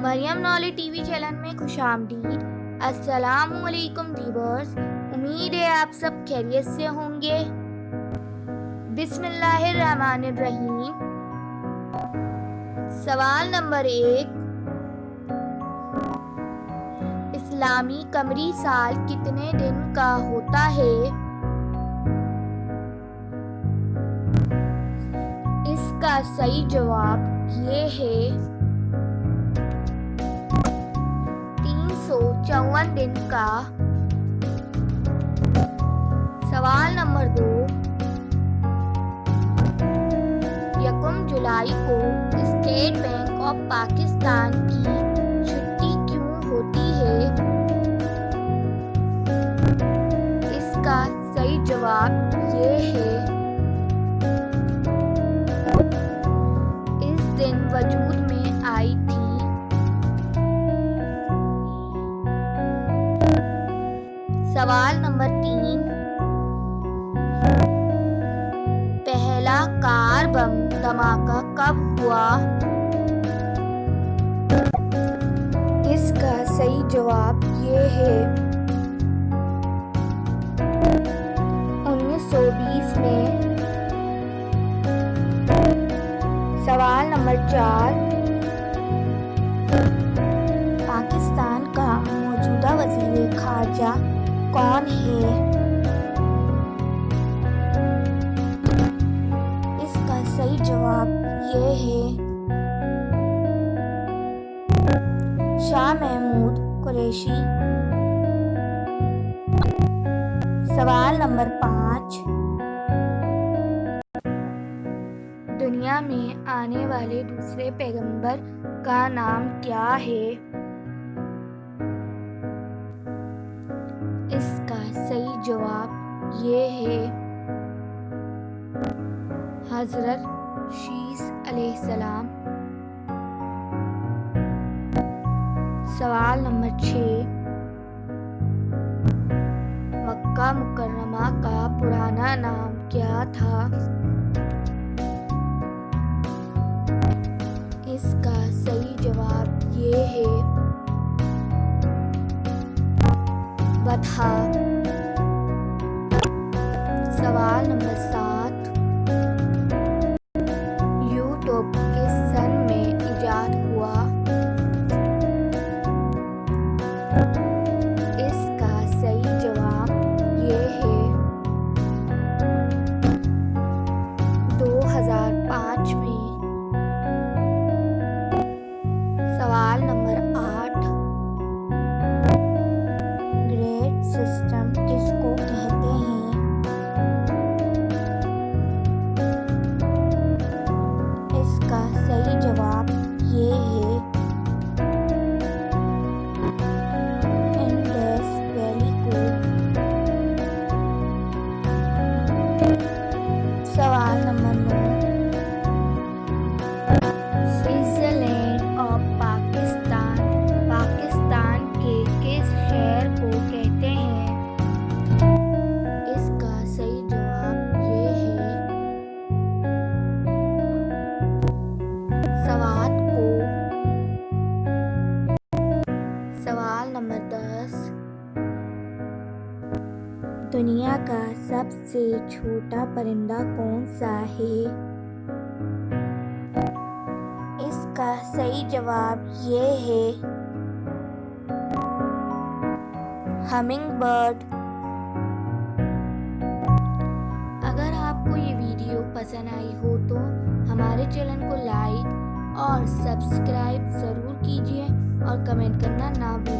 Maryam knowledge TV channel में खुशामदीद। अस्सलामुअलैकुम viewers, उम्मीद है आप सब खैरियत से होंगे। बिस्मिल्लाहिर्रहमानिर्रहीम। सवाल नंबर 1, इस्लामी कमरी साल कितने दिन का होता है? इसका सही जवाब ये है 354 दिन का। सवाल नंबर 2, 1 जुलाई को स्टेट बैंक ऑफ पाकिस्तान की छुट्टी क्यों होती है? इसका सही जवाब ये है इस दिन वजूद में आई थी। सवाल नंबर 3, पहला कार बम धमाका कब हुआ? इसका सही जवाब ये है 1920 में। सवाल नंबर 4, पाकिस्तान का मौजूदा वज़ीर ख़ारजा कौन है? इसका सही जवाब ये है शाह महमूद कुरैशी। सवाल नंबर 5, दुनिया में आने वाले दूसरे पैगंबर का नाम क्या है? इसका सही जवाब ये है हज़रत शीस अलैहिस्सलाम। सवाल नंबर 6, मक्का मुकर्रमा का पुराना नाम क्या था? इसका सही जवाब ये है बथा। सवाल नंबर 7, यूट्यूब किस सन में इजाद हुआ? इसका सही जवाब ये है 2005 में। सवाल नंबर 8, ग्रेड सिस्टम किसको कहते हैं? इसका सही जवाब ये है इंडस वैली को। सवाल number 9, Switzerland of Pakistan Pakistan के किस शहर को कहते हैं? इसका सही जवाब ये है सवात को। सवाल नंबर 10, दुनिया का सबसे छोटा परिंदा कौन सा है? इसका सही जवाब ये है हमिंग बर्ड। अगर आपको ये वीडियो पसंद आई हो तो हमारे चैनल को लाइक और सब्सक्राइब ज़रूर कीजिए और कमेंट करना ना भूलिए।